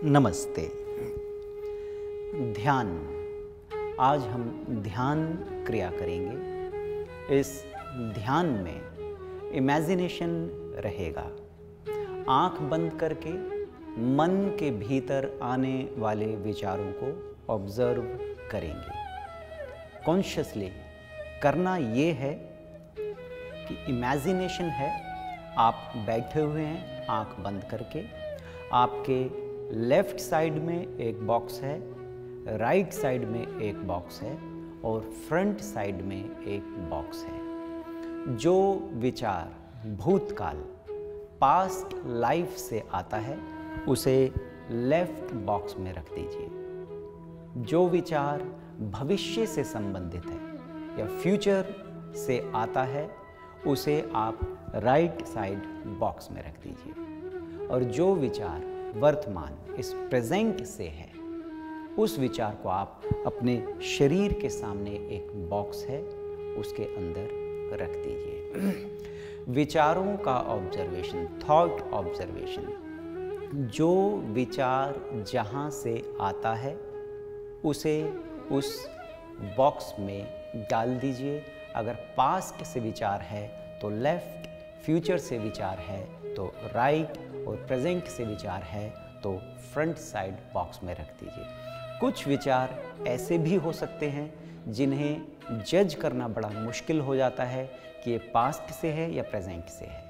नमस्ते। ध्यान। आज हम ध्यान क्रिया करेंगे। इस ध्यान में इमेजिनेशन रहेगा। आंख बंद करके मन के भीतर आने वाले विचारों को ऑब्जर्व करेंगे। कॉन्शियसली करना ये है कि इमेजिनेशन है, आप बैठे हुए हैं आंख बंद करके। आपके लेफ्ट साइड में एक बॉक्स है, राइट साइड में एक बॉक्स है और फ्रंट साइड में एक बॉक्स है। जो विचार भूतकाल पास्ट लाइफ से आता है उसे लेफ्ट बॉक्स में रख दीजिए। जो विचार भविष्य से संबंधित है या फ्यूचर से आता है उसे आप राइट साइड बॉक्स में रख दीजिए। और जो विचार वर्तमान इस प्रेजेंट से है उस विचार को आप अपने शरीर के सामने एक बॉक्स है उसके अंदर रख दीजिए। विचारों का ऑब्जर्वेशन, थॉट ऑब्जर्वेशन। जो विचार जहां से आता है उसे उस बॉक्स में डाल दीजिए। अगर पास्ट से विचार है तो लेफ्ट, फ्यूचर से विचार है तो राइट और प्रेजेंट से विचार है तो फ्रंट साइड बॉक्स में रख दीजिए। कुछ विचार ऐसे भी हो सकते हैं जिन्हें जज करना बड़ा मुश्किल हो जाता है कि ये पास्ट से है या प्रेजेंट से है,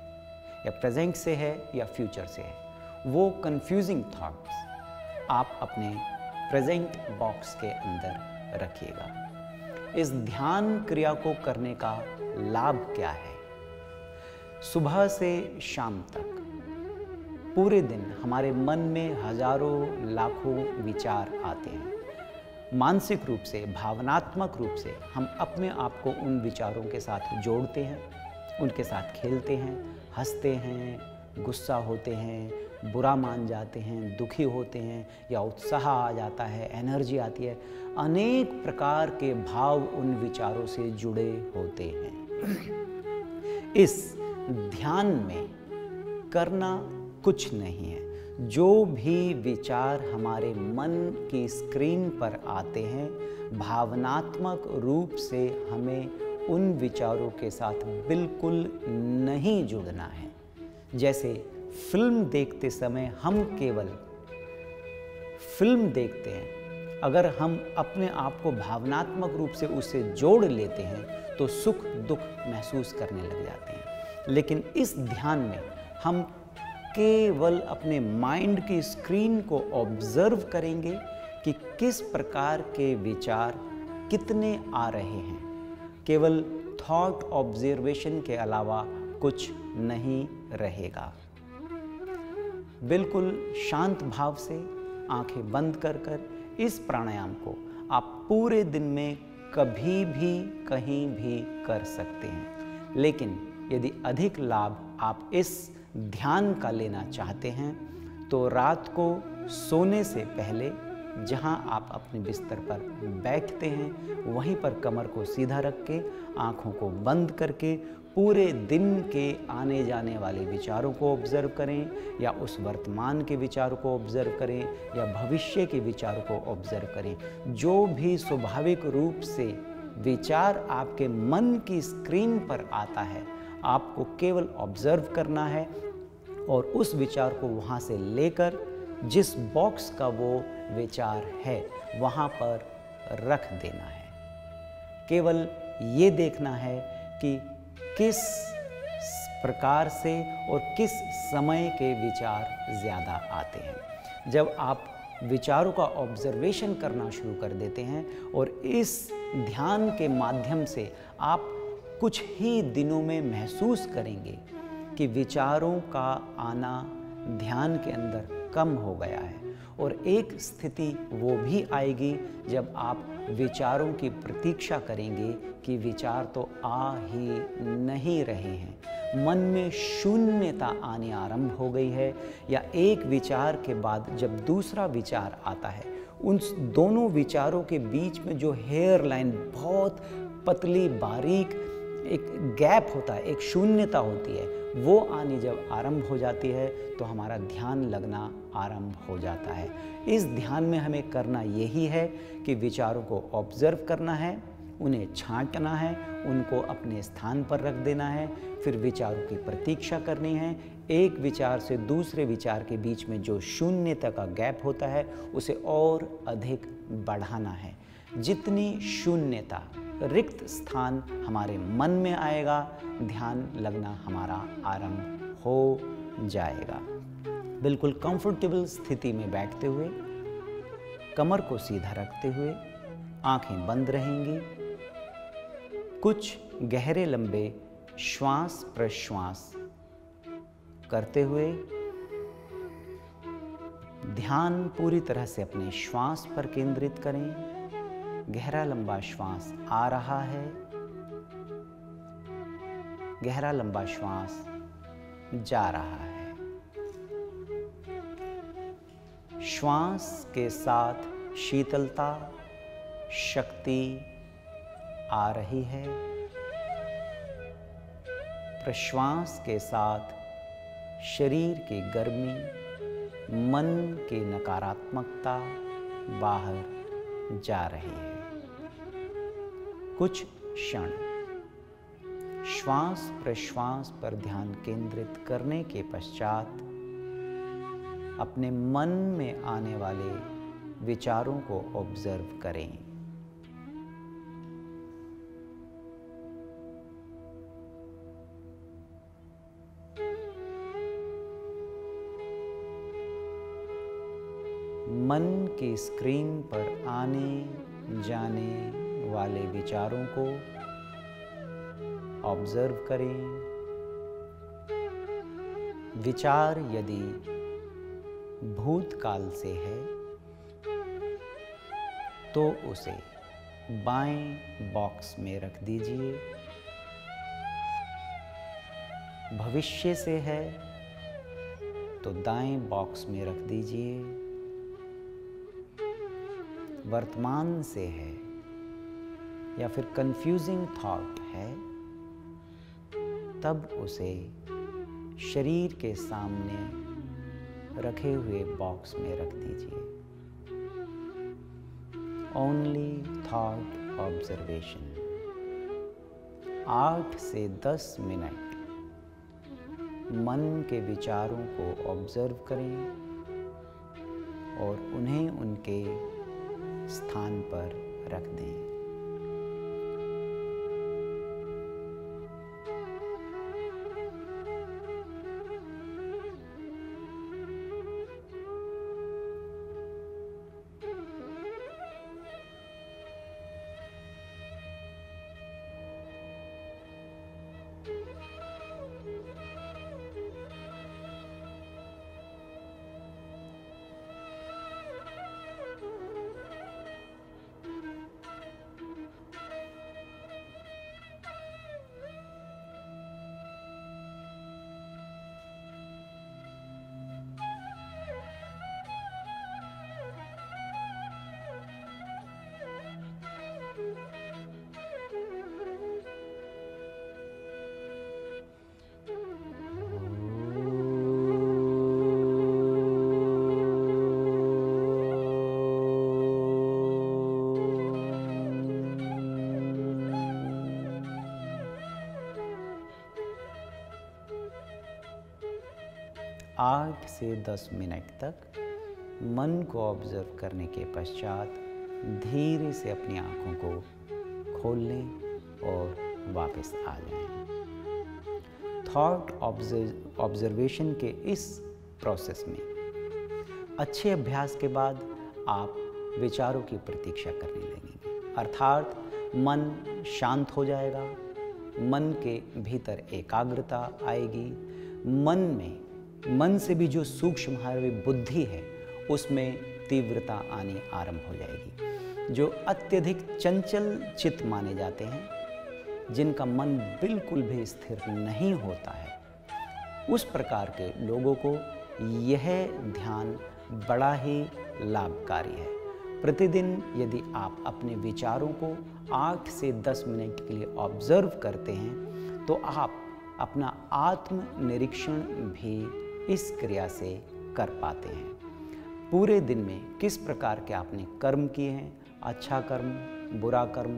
या प्रेजेंट से है या फ्यूचर से है। वो कंफ्यूजिंग थॉट्स आप अपने प्रेजेंट बॉक्स के अंदर रखिएगा। इस ध्यान क्रिया को करने का लाभ क्या है? सुबह से शाम तक पूरे दिन हमारे मन में हजारों लाखों विचार आते हैं। मानसिक रूप से, भावनात्मक रूप से हम अपने आप को उन विचारों के साथ जोड़ते हैं, उनके साथ खेलते हैं, हंसते हैं, गुस्सा होते हैं, बुरा मान जाते हैं, दुखी होते हैं या उत्साह आ जाता है, एनर्जी आती है। अनेक प्रकार के भाव उन विचारों से जुड़े होते हैं। इस ध्यान में करना कुछ नहीं है। जो भी विचार हमारे मन की स्क्रीन पर आते हैं, भावनात्मक रूप से हमें उन विचारों के साथ बिल्कुल नहीं जुड़ना है। जैसे फिल्म देखते समय हम केवल फिल्म देखते हैं, अगर हम अपने आप को भावनात्मक रूप से उससे जोड़ लेते हैं तो सुख दुख महसूस करने लग जाते हैं। लेकिन इस ध्यान में हम केवल अपने माइंड की स्क्रीन को ऑब्जर्व करेंगे कि किस प्रकार के विचार कितने आ रहे हैं। केवल थॉट ऑब्जर्वेशन के अलावा कुछ नहीं रहेगा। बिल्कुल शांत भाव से आंखें बंद कर इस प्राणायाम को आप पूरे दिन में कभी भी कहीं भी कर सकते हैं। लेकिन यदि अधिक लाभ आप इस ध्यान का लेना चाहते हैं तो रात को सोने से पहले जहां आप अपने बिस्तर पर बैठते हैं वहीं पर कमर को सीधा रख के आँखों को बंद करके पूरे दिन के आने जाने वाले विचारों को ऑब्जर्व करें, या उस वर्तमान के विचारों को ऑब्जर्व करें या भविष्य के विचारों को ऑब्जर्व करें। जो भी स्वाभाविक रूप से विचार आपके मन की स्क्रीन पर आता है आपको केवल ऑब्जर्व करना है और उस विचार को वहाँ से लेकर जिस बॉक्स का वो विचार है वहाँ पर रख देना है। केवल ये देखना है कि किस प्रकार से और किस समय के विचार ज़्यादा आते हैं। जब आप विचारों का ऑब्जर्वेशन करना शुरू कर देते हैं और इस ध्यान के माध्यम से आप कुछ ही दिनों में महसूस करेंगे कि विचारों का आना ध्यान के अंदर कम हो गया है। और एक स्थिति वो भी आएगी जब आप विचारों की प्रतीक्षा करेंगे कि विचार तो आ ही नहीं रहे हैं। मन में शून्यता आने आरंभ हो गई है, या एक विचार के बाद जब दूसरा विचार आता है उन दोनों विचारों के बीच में जो हेयर लाइन बहुत पतली बारीक एक गैप होता है, एक शून्यता होती है, वो आनी जब आरंभ हो जाती है तो हमारा ध्यान लगना आरंभ हो जाता है। इस ध्यान में हमें करना यही है कि विचारों को ऑब्जर्व करना है, उन्हें छांटना है, उनको अपने स्थान पर रख देना है, फिर विचारों की प्रतीक्षा करनी है। एक विचार से दूसरे विचार के बीच में जो शून्यता का गैप होता है उसे और अधिक बढ़ाना है। जितनी शून्यता, रिक्त स्थान हमारे मन में आएगा, ध्यान लगना हमारा आरंभ हो जाएगा। बिल्कुल कंफर्टेबल स्थिति में बैठते हुए, कमर को सीधा रखते हुए, आंखें बंद रहेंगी। कुछ गहरे लंबे श्वास प्रश्वास करते हुए ध्यान पूरी तरह से अपने श्वास पर केंद्रित करें। गहरा लंबा श्वास आ रहा है, गहरा लंबा श्वास जा रहा है। श्वास के साथ शीतलता, शक्ति आ रही है। प्रश्वास के साथ शरीर की गर्मी, मन की नकारात्मकता बाहर जा रही है। कुछ क्षण श्वास प्रश्वास पर ध्यान केंद्रित करने के पश्चात अपने मन में आने वाले विचारों को ऑब्जर्व करें। मन की स्क्रीन पर आने जाने वाले विचारों को ऑब्जर्व करें। विचार यदि भूतकाल से है तो उसे बाएं बॉक्स में रख दीजिए। भविष्य से है तो दाएं बॉक्स में रख दीजिए। वर्तमान से है या फिर कंफ्यूजिंग थॉट है तब उसे शरीर के सामने रखे हुए बॉक्स में रख दीजिए। Only thought observation. 8 से 10 मिनट मन के विचारों को ऑब्जर्व करें और उन्हें उनके स्थान पर रख दें। आठ से 10 मिनट तक मन को ऑब्जर्व करने के पश्चात धीरे से अपनी आँखों को खोल लें और वापस आ जाएं। थॉट ऑब्जर्वेशन के इस प्रोसेस में अच्छे अभ्यास के बाद आप विचारों की प्रतीक्षा करने लगेंगे, अर्थात मन शांत हो जाएगा, मन के भीतर एकाग्रता आएगी, मन से भी जो सूक्ष्म हमारी बुद्धि है उसमें तीव्रता आनी आरंभ हो जाएगी। जो अत्यधिक चंचल चित्त माने जाते हैं, जिनका मन बिल्कुल भी स्थिर नहीं होता है, उस प्रकार के लोगों को यह ध्यान बड़ा ही लाभकारी है। प्रतिदिन यदि आप अपने विचारों को 8 से 10 मिनट के लिए ऑब्जर्व करते हैं तो आप अपना आत्म निरीक्षण भी इस क्रिया से कर पाते हैं। पूरे दिन में किस प्रकार के आपने कर्म किए हैं, अच्छा कर्म, बुरा कर्म,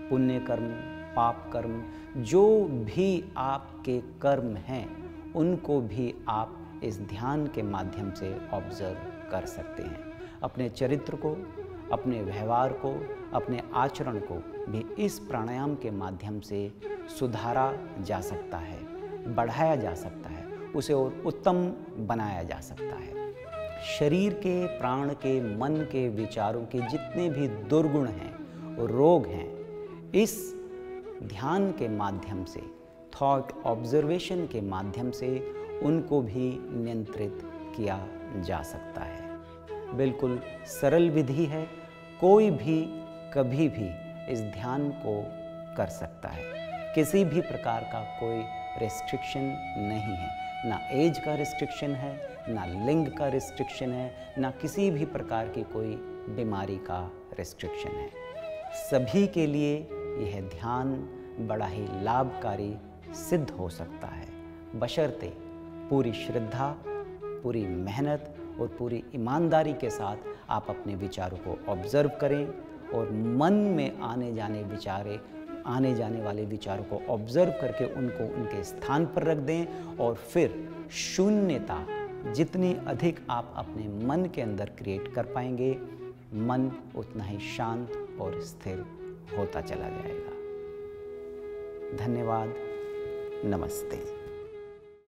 पुण्य कर्म, पाप कर्म, जो भी आपके कर्म हैं उनको भी आप इस ध्यान के माध्यम से ऑब्जर्व कर सकते हैं। अपने चरित्र को, अपने व्यवहार को, अपने आचरण को भी इस प्राणायाम के माध्यम से सुधारा जा सकता है, बढ़ाया जा सकता है, उसे और उत्तम बनाया जा सकता है। शरीर के, प्राण के, मन के, विचारों के जितने भी दुर्गुण हैं, रोग हैं, इस ध्यान के माध्यम से, थॉट ऑब्जर्वेशन के माध्यम से उनको भी नियंत्रित किया जा सकता है। बिल्कुल सरल विधि है, कोई भी कभी भी इस ध्यान को कर सकता है। किसी भी प्रकार का कोई रेस्ट्रिक्शन नहीं है, ना एज का रिस्ट्रिक्शन है, ना लिंग का रिस्ट्रिक्शन है, ना किसी भी प्रकार की कोई बीमारी का रिस्ट्रिक्शन है। सभी के लिए यह ध्यान बड़ा ही लाभकारी सिद्ध हो सकता है, बशर्ते पूरी श्रद्धा, पूरी मेहनत और पूरी ईमानदारी के साथ आप अपने विचारों को ऑब्जर्व करें और मन में आने जाने वाले विचारों को ऑब्जर्व करके उनको उनके स्थान पर रख दें और फिर शून्यता जितनी अधिक आप अपने मन के अंदर क्रिएट कर पाएंगे, मन उतना ही शांत और स्थिर होता चला जाएगा। धन्यवाद। नमस्ते।